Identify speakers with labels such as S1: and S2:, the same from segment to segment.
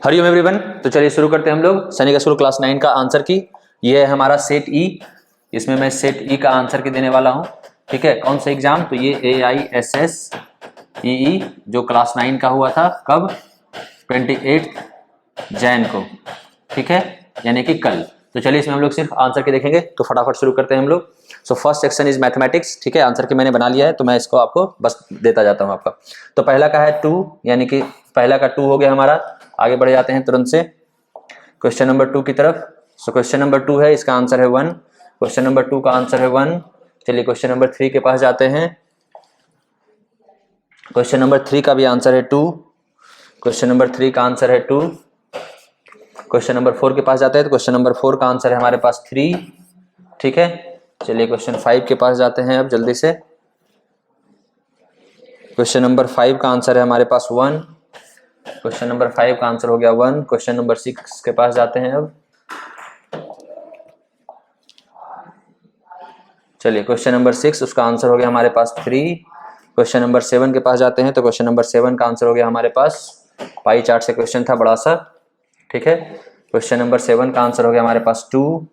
S1: Hariom everyone. तो चलिए शुरू करते हैं हम लोग सैनिक स्कूल क्लास 9 का आंसर की। ये है हमारा सेट ई। इसमें मैं सेट ई का आंसर की देने वाला हूँ। ठीक है, कौन सा एग्जाम? तो ये AISSEE जो क्लास 9 का हुआ था। कब? 28 जैन को। ठीक है, यानी कि कल। तो चलिए इसमें हम लोग सिर्फ आंसर के देखेंगे, तो फटाफट शुरू करते हैं हम लोग। So first section is mathematics. ठीक है, आंसर की मैंने बना लिया है, तो मैं इसको आपको बस देता जाता हूँ आपका। तो पहला का है 2, यानी कि पहला का 2 हो गया हमारा। आगे बढ़ जाते हैं तुरंत से क्वेश्चन नंबर 2 की तरफ। सो क्वेश्चन नंबर 2 है, इसका आंसर है 1। क्वेश्चन नंबर 2 का आंसर है 1। चलिए क्वेश्चन नंबर 3 के पास जाते हैं। क्वेश्चन नंबर 3 का भी आंसर है 2। क्वेश्चन नंबर 3 का आंसर है 2। क्वेश्चन नंबर 4 के पास जाते हैं, तो क्वेश्चन नंबर 4 का आंसर है हमारे पास 3। ठीक है, चलिए क्वेश्चन 5 के पास जाते हैं अब जल्दी से। क्वेश्चन नंबर 5 का आंसर है हमारे पास 1। क्वेश्चन नंबर 5 का आंसर हो गया 1। क्वेश्चन नंबर 6 के पास जाते हैं अब। चलिए क्वेश्चन नंबर 6, उसका आंसर हो गया हमारे पास 3। क्वेश्चन नंबर 7 के पास जाते हैं, तो क्वेश्चन नंबर 7 का आंसर हो गया हमारे पास, पाई चार्ट से क्वेश्चन था बड़ा सा। ठीक है, क्वेश्चन नंबर 7 का आंसर हो गया हमारे पास 2।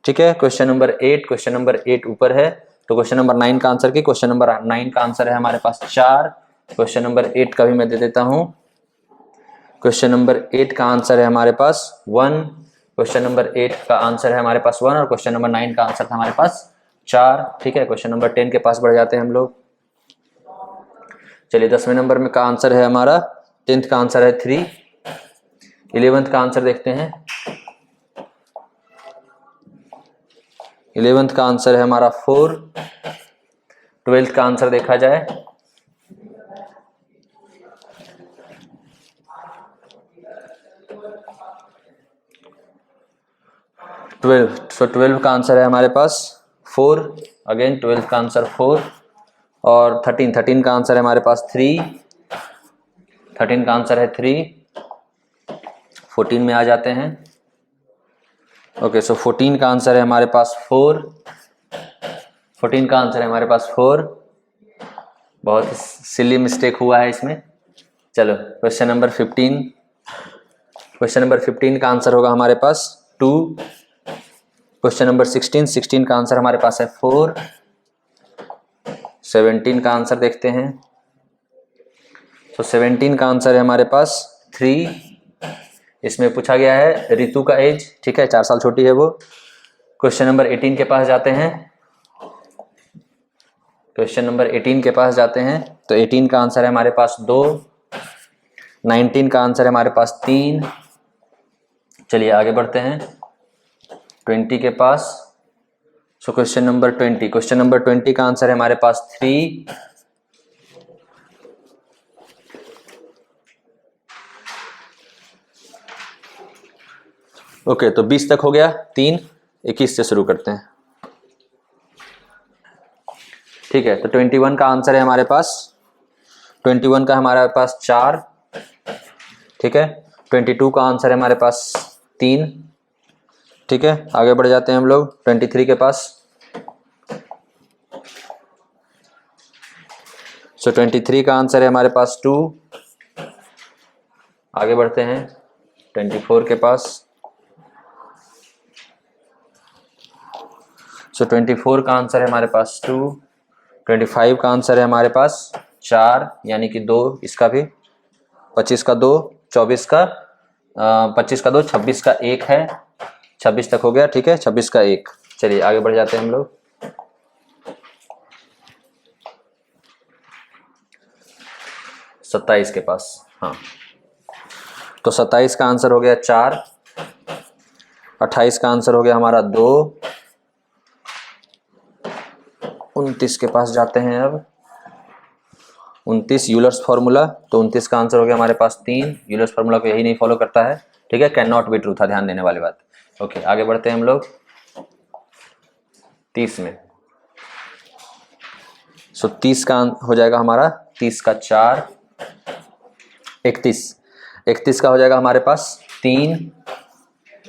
S1: ठीक है, क्वेश्चन नंबर 8, क्वेश्चन नंबर 8 ऊपर है, तो क्वेश्चन नंबर 9 का आंसर की क्वेश्चन नंबर 9 का आंसर है हमारे पास 4। क्वेश्चन नंबर 8 का भी मैं दे देता हूं। क्वेश्चन नंबर 8 का आंसर है हमारे पास 1। क्वेश्चन नंबर 8 का आंसर है हमारे पास 1 और क्वेश्चन नंबर 9 का आंसर था हमारे पास 4। ठीक है, क्वेश्चन नंबर 10 के पास बढ़ जाते हैं हम लोग। चलिए 10वें नंबर में का आंसर है हमारा, 10th का आंसर है 3। 11th का आंसर देखते हैं। 11th का आंसर है हमारा 4। 12th का आंसर देखा जाए, तो 12 का आंसर है हमारे पास 4। अगेन 12 का आंसर 4 और 13 का आंसर है हमारे पास 3। 13 का आंसर है 3। 14 में आ जाते हैं। ओके, सो 14 का आंसर है हमारे पास 4। 14 का आंसर है हमारे पास 4। बहुत सिली मिस्टेक हुआ है इसमें। चलो क्वेश्चन नंबर 15। क्वेश्चन नंबर 15 का आंसर होगा हमारे पास 2। क्वेश्चन नंबर 16 का आंसर हमारे पास है 4। 17 का आंसर देखते हैं। तो 17 का आंसर है हमारे पास 3। इसमें पूछा गया है ऋतु का एज। ठीक है, 4 साल छोटी है वो। क्वेश्चन नंबर 18 के पास जाते हैं। क्वेश्चन नंबर 18 के पास जाते हैं, तो 18 का आंसर है हमारे पास 2। 19 का आंसर है हमारे पास 3। चलिए आगे बढ़ते हैं 20 के पास। सो क्वेश्चन नंबर 20 का आंसर है हमारे पास 3। ओके, तो 20 तक हो गया। 3, 21 से शुरू करते हैं। ठीक है, तो 21 का आंसर है हमारे पास, 21 का हमारे पास 4। ठीक है, 22 का आंसर है हमारे पास 3। ठीक है, आगे बढ़ जाते हैं हम लोग 23 के पास। सो 23 का आंसर है हमारे पास 2। आगे बढ़ते हैं 24 के पास। सो 24 का आंसर है हमारे पास 2। 25 का आंसर है हमारे पास 4, यानी कि 2 इसका भी। 25 का 2, 24 का 25 का 2, 26 का 1 है। 26 तक हो गया। ठीक है, 26 का 1। चलिए आगे बढ़ जाते हैं हम लोग 27 के पास। हाँ, तो 27 का आंसर हो गया 4। 28 का आंसर हो गया हमारा 2। 29 के पास जाते हैं अब। 29 यूलर्स फार्मूला, तो 29 का आंसर हो गया हमारे पास 3। यूलर्स फार्मूला को यही नहीं फॉलो करता है। ठीक है, कैन नॉट बी ट्रू था, ध्यान देने वाली बात। ओके, आगे बढ़ते हैं हम लोग 30 में। सो 30 का हो जाएगा हमारा 30 का 4। 31 का हो जाएगा हमारे पास 3।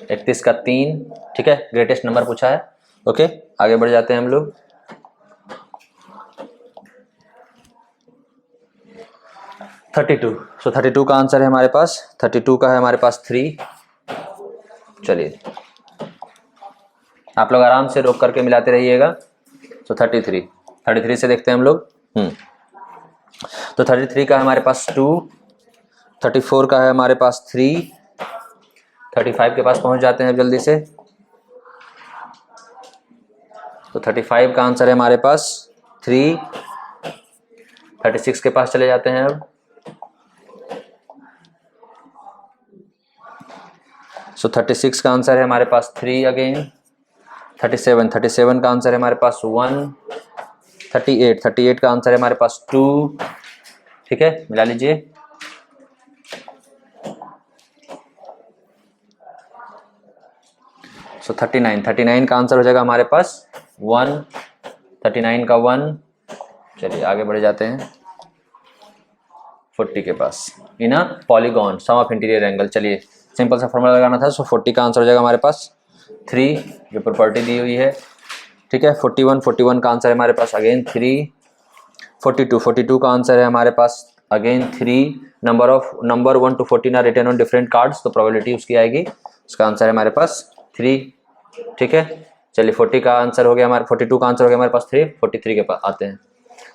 S1: 31 का 3। ठीक है, ग्रेटेस्ट नंबर पूछा है। ओके, आगे बढ़ जाते हैं हम लोग 32। सो 32 का आंसर है हमारे पास, 32 का है हमारे पास 3। चलिए आप लोग आराम से रोक करके मिलाते रहिएगा। तो 33 से देखते हैं हम लोग। तो 33 का है हमारे पास 2, 34 का है हमारे पास 3, 35 के पास पहुंच जाते हैं जल्दी से। तो 35 का आंसर है हमारे पास 3, 36 के पास चले जाते हैं अब। सो 36 का आंसर है हमारे पास 3 अगेन। 37 का आंसर है हमारे पास 1, 38 का आंसर है हमारे पास 2। ठीक है, मिला लीजिए। सो 39 का आंसर हो जाएगा हमारे पास 1, 39 का 1। चलिए आगे बढ़ जाते हैं 40 के पास। In uh polygon sum of interior angle. चलिए सिंपल सा फॉर्मूला लगाना था। सो 40 का आंसर हो जाएगा हमारे पास 3, जो प्रॉपर्टी दी हुई है। ठीक है, 41 का आंसर है हमारे पास अगेन 3। 42 का आंसर है हमारे पास again 3। Number 1 to 14 are written on different cards, तो प्रोबेबिलिटी उसकी आएगी। उसका आंसर है हमारे पास 3। ठीक है, चलिए 40 का आंसर हो गया हमारे, 42 का आंसर हो गया हमारे पास 3। 43 के पास आते हैं।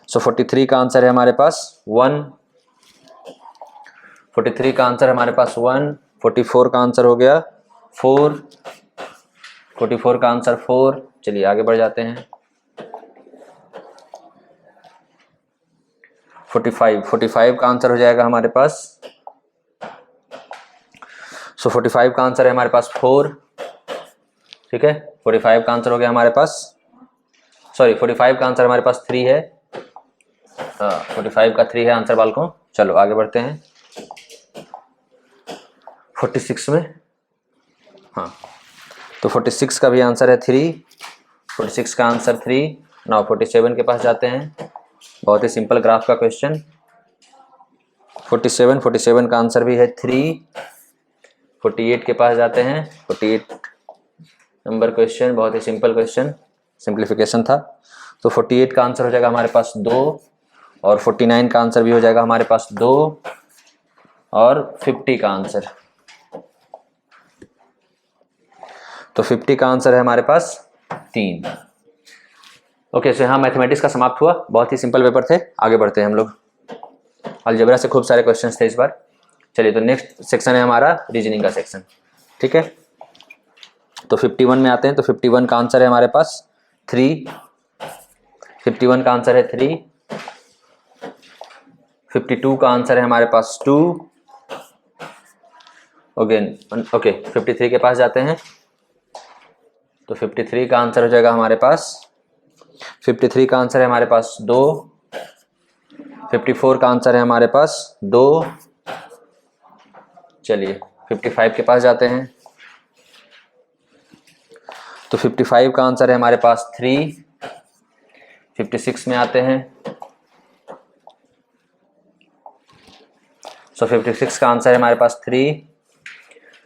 S1: सो 43 का आंसर है हमारे पास 1। 43 का आंसर है हमारे पास 1। 44 का आंसर हो गया 4। 44 का आंसर 4। चलिए आगे बढ़ जाते हैं। 45 का आंसर हो जाएगा हमारे पास। सो 45 का आंसर है हमारे पास 4। ठीक है, 45 का आंसर हो गया हमारे पास, सॉरी 45 का आंसर हमारे पास 3 है। 45 का 3 है आंसर बालकों। चलो आगे बढ़ते हैं 46 में। हाँ, तो 46 का भी आंसर है 3। 46 का आंसर 3। नाउ 47 के पास जाते हैं। बहुत ही सिंपल ग्राफ का क्वेश्चन। 47 का आंसर भी है 3। 48 के पास जाते हैं। 48 नंबर क्वेश्चन, बहुत ही सिंपल क्वेश्चन, सिंप्लीफिकेशन था। तो 48 का आंसर हो जाएगा हमारे पास 2, और 49 का आंसर भी हो जाएगा हमारे पास 2, और 50 का आंसर, तो 50 का आंसर है हमारे पास 3। ओके, सो यहाँ मैथमेटिक्स का समाप्त हुआ। बहुत ही सिंपल पेपर थे। आगे बढ़ते हैं हम लोग। अलजेब्रा से खूब सारे क्वेश्चंस थे इस बार। चलिए, तो नेक्स्ट सेक्शन है हमारा रीजनिंग का सेक्शन। ठीक है, तो 51 में आते हैं। तो 51 का आंसर है हमारे पास 3। 51 का आंसर है 3। 52 का आंसर है हमारे पास 2 अगेन। ओके, 53 के पास जाते हैं। तो 53 का आंसर हो जाएगा हमारे पास, 53 का आंसर है हमारे पास 2। 54 का आंसर है हमारे पास 2। चलिए 55 के पास जाते हैं। तो 55 का आंसर है हमारे पास 3। 56 में आते हैं। सो 56 का आंसर है हमारे पास 3।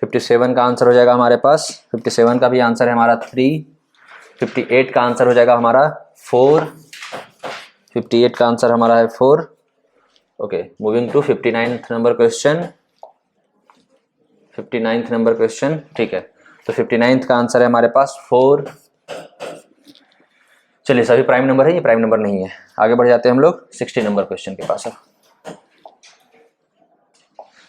S1: 57 का आंसर हो जाएगा हमारे पास, 57 का भी आंसर है हमारा 3। 58 का आंसर हो जाएगा हमारा 4। 58 का आंसर हमारा है 4। Okay, moving to 59th number question. 59th number question. ठीक है, तो 59th का आंसर है हमारे पास 4। चलिए, सभी प्राइम नंबर है, ये प्राइम नंबर नहीं है। आगे बढ़ जाते हैं हम लोग 60 नंबर क्वेश्चन के पास।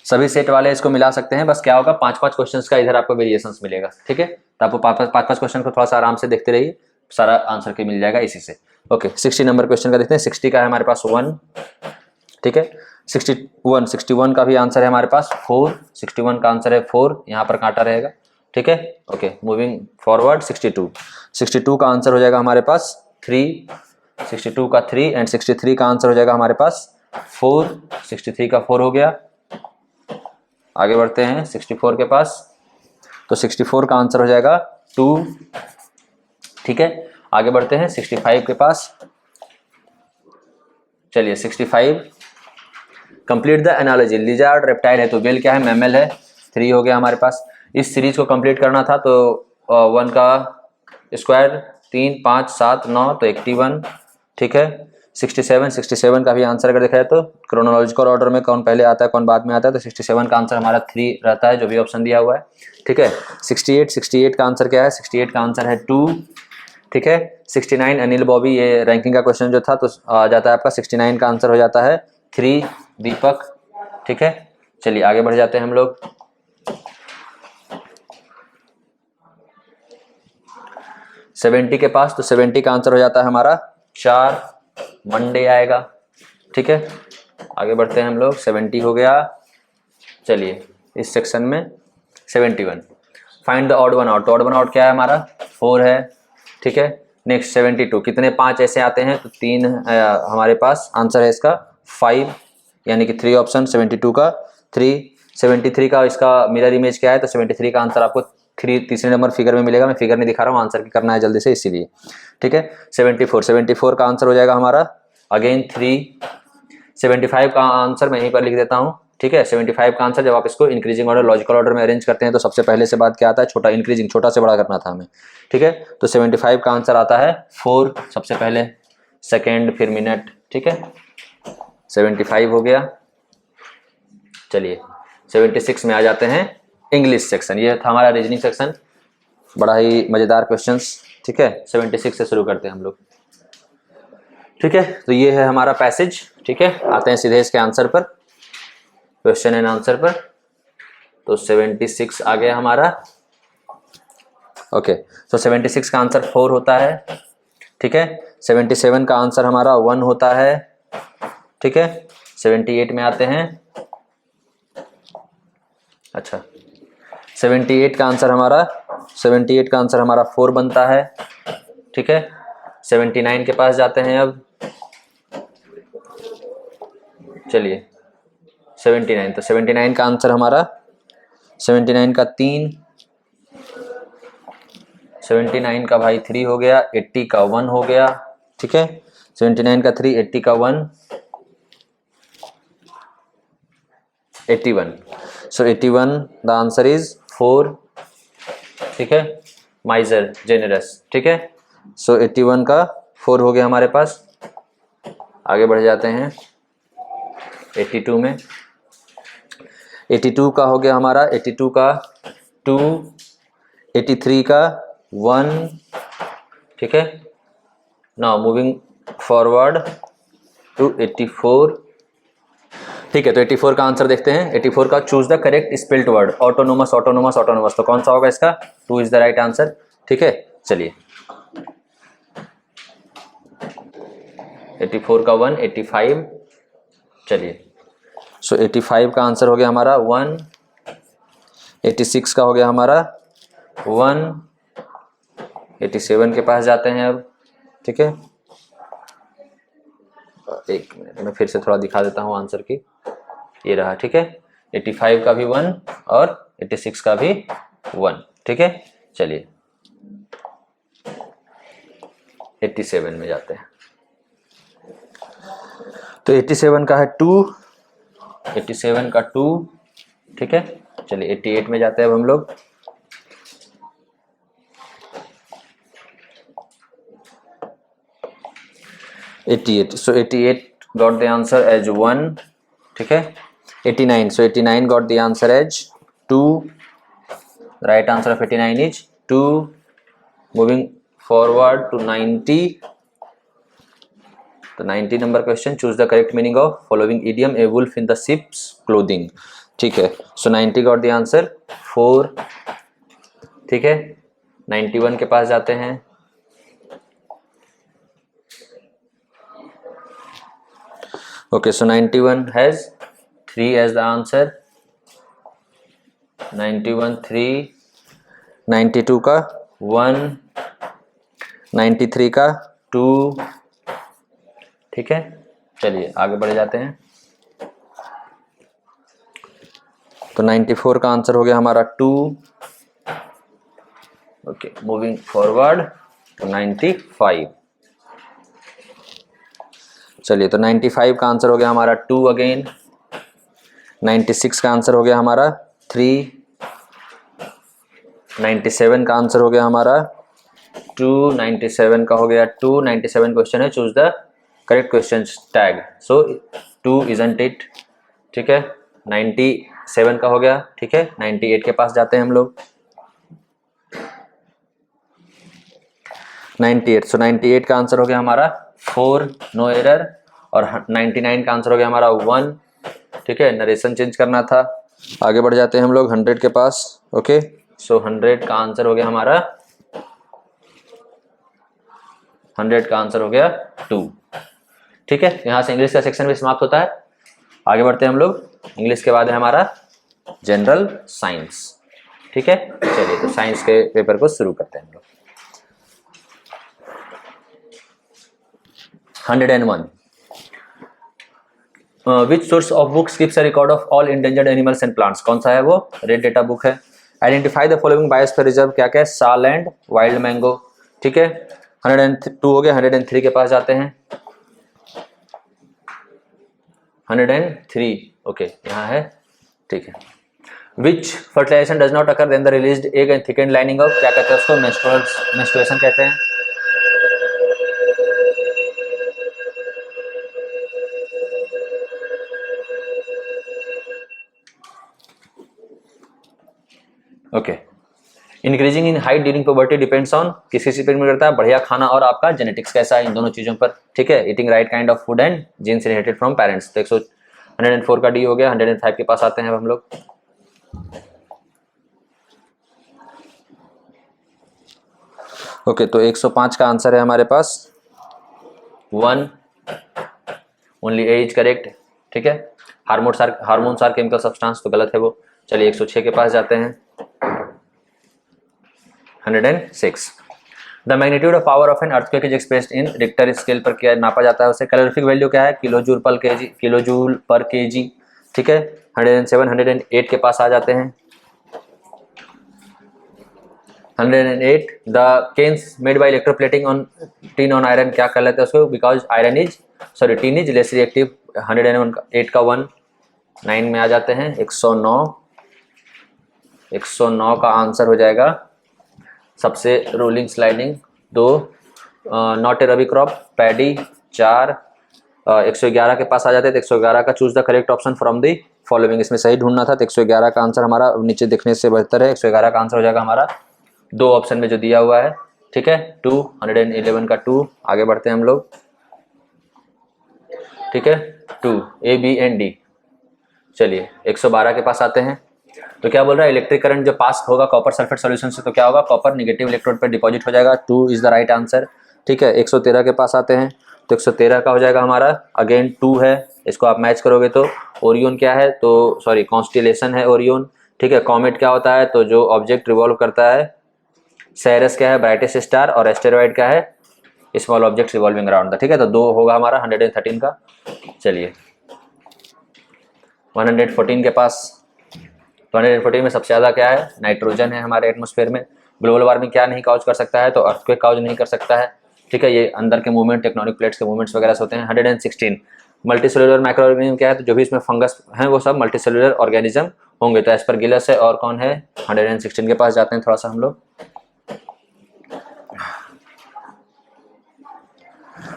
S1: सभी सेट वाले इसको मिला सकते हैं, बस क्या होगा 5-5 क्वेश्चंस का इधर आपको वेरिएशंस मिलेगा। ठीक है, तो आपको 5-5 क्वेश्चन को थोड़ा सा आराम से देखते रहिए, सारा आंसर के मिल जाएगा इसी से। ओके, 60 नंबर क्वेश्चन का देखते हैं। 60 का है हमारे पास 1। ठीक है, 61 का भी आंसर है हमारे पास 4। 61 का आंसर है 4, यहाँ पर कांटा रहेगा। ठीक है, ओके, मूविंग फॉरवर्ड 62 का आंसर हो जाएगा हमारे पास 3। 62 का 3 एंड 63 का आंसर हो जाएगा हमारे पास 4। 63 का 4 हो गया। आगे बढ़ते हैं 64 के पास। तो 64 का आंसर हो जाएगा 2। ठीक है, आगे बढ़ते हैं 65 के पास। चलिए 65, complete the analogy. Lizard reptile है तो बेल क्या है, मैमल है। 3 हो गया हमारे पास। इस सीरीज को कंप्लीट करना था तो 1 का स्क्वायर 3, 5, 7, 9 तो 81। ठीक है, 67 का भी आंसर अगर देखा जाए तो क्रोनोलॉजिकल ऑर्डर में कौन पहले आता है कौन बाद में आता है, तो 67 का आंसर हमारा 3 रहता है, जो भी ऑप्शन दिया हुआ है। ठीक है, 68 का आंसर क्या है? 68 का आंसर है 2। ठीक है, 69 अनिल बॉबी, ये रैंकिंग का क्वेश्चन जो था तो आ जाता है आपका 69 का आंसर हो जाता है 3 दीपक। ठीक है, चलिए आगे बढ़ जाते हैं हम लोग। सेवेंटी के पास, तो 70 का आंसर हो जाता है हमारा 4 मंडे आएगा। ठीक है, आगे बढ़ते हैं हम लोग। 70 हो गया। चलिए इस सेक्शन में 71, find the odd one out. Odd one out क्या है हमारा? 4 है। ठीक है, नेक्स्ट 72, कितने 5 ऐसे आते हैं? तो 3 हमारे पास आंसर है इसका 5, यानी कि 3 ऑप्शन 72 का 3। 73 का इसका मिरर इमेज क्या है? तो 73 का आंसर आपको 3 तीसरे नंबर फिगर में मिलेगा। मैं फिगर नहीं दिखा रहा हूँ, आंसर की करना है जल्दी से, इसीलिए। ठीक है, 74 का आंसर हो जाएगा हमारा अगेन 3। 75 का आंसर मैं यहीं पर लिख देता हूँ। ठीक है, 75 का आंसर, जब आप इसको इंक्रीजिंग ऑर्डर लॉजिकल ऑर्डर में अरेंज करते हैं तो सबसे पहले से बात क्या आता है? छोटा, इंक्रीजिंग, छोटा से बड़ा करना था हमें। ठीक है, तो 75 का आंसर आता है 4 सबसे पहले, सेकेंड, फिर मिनट। ठीक है, 75 हो गया। चलिए 76 में आ जाते हैं, इंग्लिश सेक्शन। ये था हमारा रीजनिंग सेक्शन, बड़ा ही मजेदार क्वेश्चंस। ठीक है, 76 से शुरू करते हैं हम लोग। ठीक है, तो ये है हमारा पैसेज। ठीक है, आते हैं सीधे इसके आंसर पर, क्वेश्चन एंड आंसर पर। तो 76 आ गया हमारा। ओके, तो 76 का आंसर 4 होता है। ठीक है, 77 का आंसर हमारा 1 होता है। ठीक है, 78 में आते हैं। अच्छा, 78 का आंसर हमारा 4 बनता है। ठीक है, 79 के पास जाते हैं अब। चलिए 79, तो 79 का आंसर हमारा 79 का 3, 79 का भाई 3 हो गया, 80 का 1 हो गया। ठीक है, 79 का 3, 80 का 1, 81। सो 81 द आंसर इज 4। ठीक है, माइजर जेनरस। ठीक है, सो 81 का 4 हो गया हमारे पास। आगे बढ़ जाते हैं 82 में। 82 का हो गया हमारा 82 का 2, 83 का 1। ठीक है, नाउ मूविंग फॉरवर्ड टू 84। ठीक है, तो 84 का आंसर देखते हैं। 84 का choose the correct spelled word. Autonomous, autonomous, autonomous, तो कौन सा होगा इसका? 2 इज द राइट आंसर। ठीक है, चलिए 84 का 1, 85। चलिए, सो 85 का आंसर हो गया हमारा 1। 86 का हो गया हमारा 1। 87 के पास जाते हैं अब। ठीक है, एक मिनट में फिर से थोड़ा दिखा देता हूँ आंसर की। ये रहा। ठीक है, 85 का भी 1 और 86 का भी 1। ठीक है, चलिए 87 में जाते हैं। तो 87 का है 2, 87 का 2। ठीक है, चलिए 88 में जाते हैं अब हम लोग। So 88 got the answer as 1. ठीक है, 89, so 89 got the answer as 2. The right answer of 89 is 2. Moving forward to 90. The 90 number question, choose the correct meaning of following idiom: a wolf in the sheep's clothing. ठीक है, so 90 got the answer 4. ठीक है, 91 के पास जाते हैं। Okay, so 91 has 3 as the answer. 91 3, 92 का 1, 93 का 2। ठीक है, चलिए आगे बढ़ जाते हैं। तो 94 का आंसर हो गया हमारा 2। ओके, मूविंग फॉरवर्ड तो 95। चलिए, तो 95 का आंसर हो गया हमारा 2 अगेन। 96 का आंसर हो गया हमारा 3। 97 का आंसर हो गया हमारा 2। 97 का हो गया 2। 97 क्वेश्चन है, choose the correct question tag, so 2 isn't it, ठीक है। 97 का हो गया, ठीक है। 98 के पास जाते हैं हम लोग। 98, सो 98 का आंसर हो गया हमारा 4, नो एरर। और 99 का आंसर हो गया हमारा 1, ठीक है। नरेशन चेंज करना था। आगे बढ़ जाते हैं हम लोग 100 के पास। ओके, सो 100 का आंसर हो गया हमारा 100 का आंसर हो गया 2, ठीक है। यहाँ से इंग्लिश का सेक्शन भी समाप्त होता है। आगे बढ़ते हैं हम लोग। इंग्लिश के बाद है हमारा जनरल साइंस, ठीक है। चलिए, तो साइंस के पेपर को शुरू करते हैं हम लोग। 101, which source of books keeps a record of all endangered animals and plants? कौन सा है वो? रेड डेटा बुक है। Identify the following biosphere reserve, क्या क्या है? सालैंड, वाइल्ड मैंगो, ठीक है। 102 हो गया। 103 के पास जाते हैं। 103, ओके, यहाँ है, ठीक है। Which fertilization does not occur then the released egg and thickened lining of, क्या कहते हैं उसको? मेंस्ट्रुएशन कहते हैं। Okay, increasing in height during puberty depends on, किस चीज पर डिपेंड करता है? बढ़िया खाना और आपका जेनेटिक्स कैसा है, इन दोनों चीजों पर, ठीक है। Eating right kind of food and genes inherited from parents. तो 104 का डी हो गया। 105 के पास आते हैं अब हम लोग। ओके, तो 105 का आंसर है हमारे पास 1, ओनली ए इज करेक्ट, ठीक है। हार्मोन्स आर केमिकल सब्सटेंस, तो गलत है वो। चलिए 106 के पास जाते हैं। 106, the magnitude of power of an earthquake is expressed in Richter scale पर क्या नापा जाता है उसे? कैलोरीफिक वैल्यू क्या है? किलोजूल पर केजी, ठीक है। 107, 108 के पास आ जाते हैं। 108, the cans made by electroplating on tin on iron, क्या कर लेते हैं उसको? Because tin is less reactive. 108 का 1, 9 में आ जाते हैं। 109 का आंसर हो जाएगा सबसे rolling sliding 2, not a rabi crop, paddy 4। 111 के पास आ जाते हैं। तो 111 का choose the correct option from the following, इसमें सही ढूंढना था। तो 111 का आंसर हमारा नीचे देखने से बेहतर है। 111 का आंसर हो जाएगा हमारा 2 ऑप्शन में जो दिया हुआ है, ठीक है। 2, 111 का 2। आगे बढ़ते हैं हम लोग, ठीक है। 2, ए बी एंड डी। चलिए 112 के पास आते हैं। तो क्या बोल रहा है? इलेक्ट्रिक करंट जो पास होगा कॉपर सल्फेट सॉल्यूशन से, तो क्या होगा? कॉपर निगेटिव इलेक्ट्रोड पर डिपॉजिट हो जाएगा। 2 इज द राइट आंसर, ठीक है। 113 के पास आते हैं। तो 113 का हो जाएगा हमारा अगेन 2 है। इसको आप मैच करोगे तो ओरियन क्या है? तो सॉरी, कॉन्स्टिलेशन है ओरियन, ठीक है। कॉमेट क्या होता है? तो जो ऑब्जेक्ट रिवॉल्व करता है। सेरस क्या है? Brightest star. और एस्टेरॉइड क्या है? Small object revolving around the, ठीक है। तो 2 होगा हमारा 113 का। चलिए 114 के पास। 114 में सबसे ज़्यादा क्या है? नाइट्रोजन है हमारे एटमॉस्फेयर में। ग्लोबल वार्मिंग क्या नहीं काउज कर सकता है? तो अर्थक्वेक काउज नहीं कर सकता है, ठीक है। ये अंदर के मूवमेंट, टेक्टोनिक प्लेट्स के मूवमेंट्स वगैरह से होते हैं। 116, मल्टी सेलुलर माइक्रो ऑर्गेनिज्म क्या है? तो जो भी इसमें फंगस हैं वो सब मल्टी सेलुलर ऑर्गेनिज्म होंगे। तो एस्परगिलस है, और कौन है? 116 के पास जाते हैं थोड़ा सा हम लोग।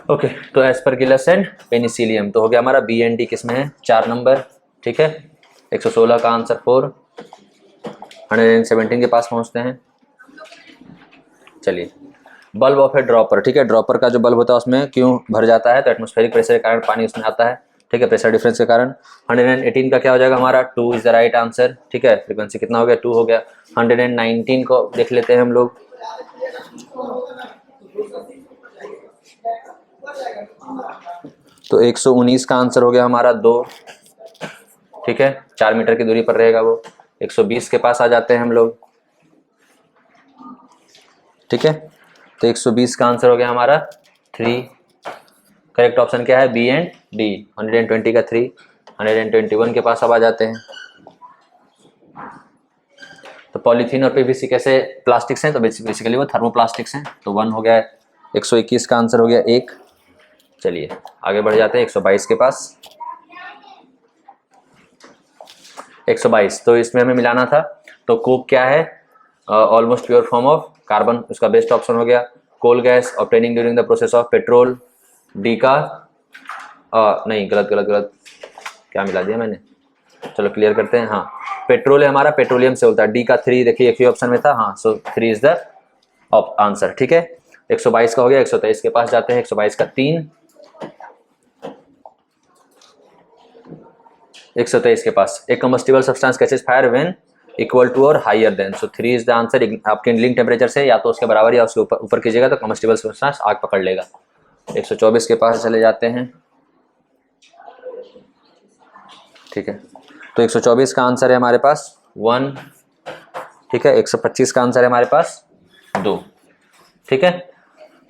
S1: ओके, तो एस्परगिलस एंड पेनिसिलियम, तो हो गया हमारा बी एंड डी किसमें है? 4 नंबर, ठीक है। 116 का आंसर 4। 117 के पास पहुंचते हैं। चलिए, बल्ब ऑफ ए ड्रॉपर, ठीक है। ड्रॉपर का जो बल्ब होता है उसमें क्यों भर जाता है? तो एटमॉस्फेरिक प्रेशर के कारण पानी उसमें आता है, ठीक है, प्रेशर डिफरेंस के कारण। 118 का क्या हो जाएगा हमारा? 2 इज द राइट आंसर, ठीक है। फ्रीक्वेंसी कितना हो गया? 2 हो गया। 119 को देख लेते हैं हम लोग। तो 119 का आंसर हो गया हमारा 2, ठीक है। 4 मीटर की दूरी पर रहेगा वो। 120 के पास आ जाते हैं हम लोग, ठीक है। तो 120 का आंसर हो गया हमारा 3। करेक्ट ऑप्शन क्या है? B and D. 120 का 3। 121 के पास अब आ जाते हैं। तो पॉलीथीन और पीवीसी कैसे प्लास्टिक्स हैं? तो बेसिकली वो थर्मोप्लास्टिक्स हैं। तो 1 हो गया है। 121 का आंसर हो गया 1। चलिए आगे बढ़ जाते हैं 122 के पास। 122, तो इसमें हमें मिलाना था। तो कोक क्या है? Almost pure form of carbon, उसका बेस्ट ऑप्शन हो गया। Coal gas obtaining during the process of petrol, D का नहीं, गलत गलत गलत, क्या मिला दिया मैंने, चलो क्लियर करते हैं। हाँ, पेट्रोल है हमारा, पेट्रोलियम से होता है। डी का 3 देखिए एक ही ऑप्शन में था। हाँ, सो 3 इज द आंसर। ठीक है, 122 का हो गया। 123 के पास जाते हैं। 122 का 3, 123 के पास, एक combustible substance catches fire when equal to और higher than, so 3 is the answer. आपके इनलिंग टेम्परेचर से या तो उसके बराबर या उसके ऊपर कीजिएगा तो कंबस्टिबल सब्सटेंस आग पकड़ लेगा। 124 के पास चले जाते हैं। ठीक है, तो 124 का आंसर है हमारे पास 1। ठीक है, 125 का आंसर है हमारे पास 2। ठीक है,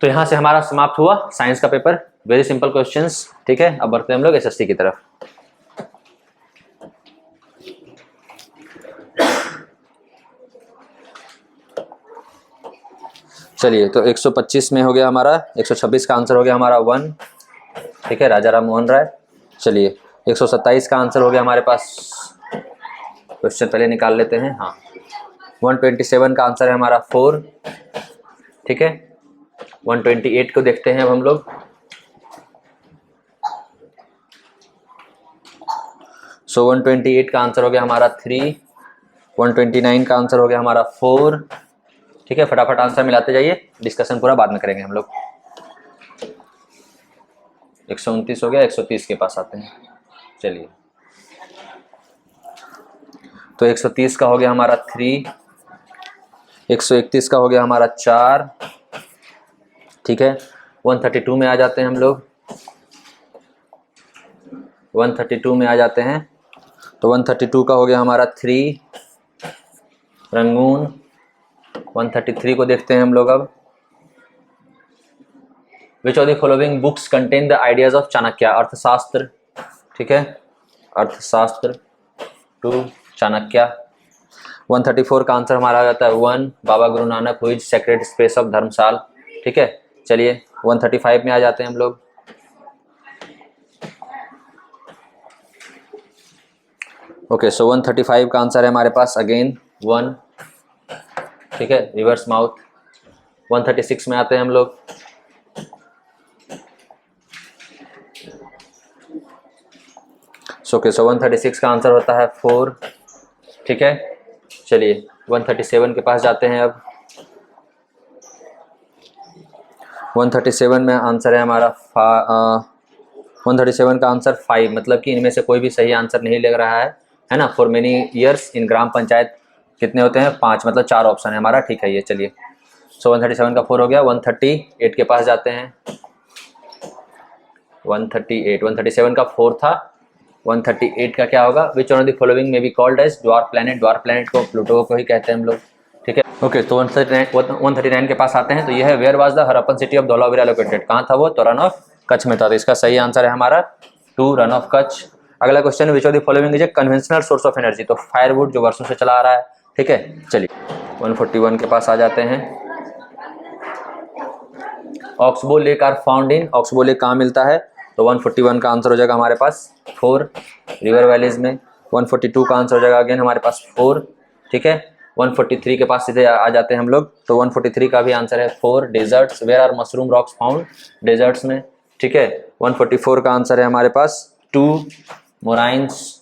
S1: तो यहां से हमारा समाप्त हुआ साइंस का पेपर। Very simple questions. ठीक है, अब बढ़ते हैं हम लोग एसएसटी की तरफ। चलिए, तो 125 में हो गया हमारा, 126 का आंसर हो गया हमारा 1। ठीक है, राजा राम मोहन राय। चलिए, 127 का आंसर हो गया हमारे पास, क्वेश्चन पहले निकाल लेते हैं। हाँ, 127 का आंसर है हमारा 4। ठीक है, 128 को देखते हैं अब हम लोग। सो 128 का आंसर हो गया हमारा 3। 129 का आंसर हो गया हमारा 4। ठीक है, फटाफट आंसर मिलाते जाइए, डिस्कशन पूरा बाद में करेंगे हम लोग। 129 हो गया, 130 के पास आते हैं। चलिए, तो 130 का हो गया हमारा 3। 131 का हो गया हमारा 4। ठीक है, 132 में आ जाते हैं हम लोग। 132 में आ जाते हैं, तो 132 का हो गया हमारा 3। रंगून 133 को देखते हैं हम लोग अब। विच of the following books contain the ideas of Chanakya, अर्थशास्त्र। ठीक है, अर्थशास्त्र टू चाणक्य। 134 का आंसर हमारा आ जाता है 1, Baba Guru Nanak who is sacred space of dharamsal. ठीक है, चलिए 135 में आ जाते हैं हम लोग। ओके, सो 135 का आंसर है हमारे पास अगेन 1। ठीक है, रिवर्स माउथ। 136 में आते हैं हम लोग। सो 136 का आंसर होता है 4। ठीक है, चलिए 137 के पास जाते हैं अब। 137 में आंसर है हमारा 137 का आंसर 5, मतलब कि इनमें से कोई भी सही आंसर नहीं लग रहा है ना। फॉर मेनी ईयर्स इन ग्राम पंचायत कितने होते हैं, 5, मतलब 4 ऑप्शन है हमारा। ठीक है, ये चलिए, सो 137 का 4 हो गया। 138 के पास जाते हैं। 138, 137 का 4 था, 138 का क्या होगा। Which one of the following may be called as dwarf planet. Dwarf planet को प्लूटो को ही कहते हैं हम लोग। ठीक है, ओके, तो 139 के पास आते हैं। तो यह है where was the Harappan city of Dholavira located, कहाँ था वो, तो रन ऑफ कच्छ में था। तो इसका सही आंसर है हमारा 2, रन ऑफ कच्छ। अगला question, which of the following is a conventional source of energy, तो फायरवुड जो वर्षों से चला आ रहा है। ठीक है, चलिए 141 के पास आ जाते हैं। Oxbow lake are found in, oxbow lake कहाँ मिलता है, तो 141 का आंसर हो जाएगा हमारे पास 4, रिवर वैलीज में। 142 का आंसर हो जाएगा अगेन हमारे पास 4। ठीक है, 143 के पास सीधे आ जाते हैं हम लोग। तो 143 का भी आंसर है 4, deserts. Where are mushroom rocks found, deserts में। ठीक है, 144 का आंसर है हमारे पास 2, मोराइंस।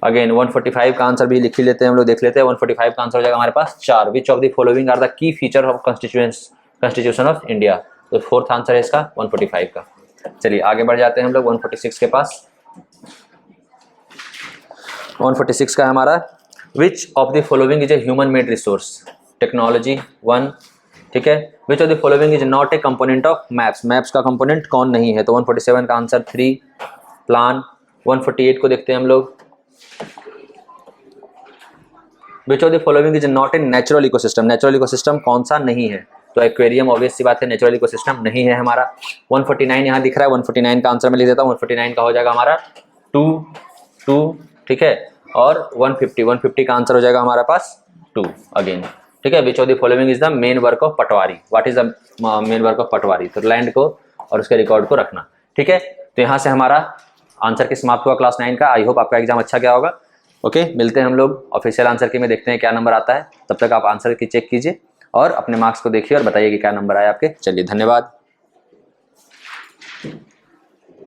S1: अगेन 145 का आंसर भी लिख ही लेते हैं हम लोग, देख लेते हैं। 145 का आंसर हो जाएगा हमारे पास 4, which of the following are the key feature of constitution of India, तो 4th आंसर है इसका 145 का। चलिए आगे बढ़ जाते हैं हम लोग 146 के पास। 146 का है हमारा, विच of the following is a human made resource, technology 1। ठीक है, which of the following is not a component of maps, maps का कंपोनेंट कौन नहीं है, तो 147 का आंसर 3, प्लान। 148 को देखते हैं हम लोग। विच of the following is not a natural ecosystem, natural ecosystem कौन सा नहीं है, तो एक्वेरियम ऑब्वियस सी बात है, नेचुरल इकोसिस्टम नहीं है हमारा। 149 यहाँ दिख रहा है, 149 का आंसर मैं लिख देता हूँ। 149 का हो जाएगा हमारा 2। ठीक है, और 150 का आंसर हो जाएगा हमारा पास 2 अगेन। ठीक है, which of the following is the main work of patwari, what is the main work of patwari, तो लैंड को और उसके रिकॉर्ड को रखना। ठीक है, तो यहाँ से हमारा आंसर की समाप्त हुआ क्लास 9 का। आई होप आपका एग्जाम अच्छा गया होगा। ओके, मिलते हैं हम लोग ऑफिशियल आंसर की में, देखते हैं क्या नंबर आता है। तब तक आप आंसर की चेक कीजिए और अपने मार्क्स को देखिए और बताइए कि क्या नंबर आया आपके। चलिए, धन्यवाद।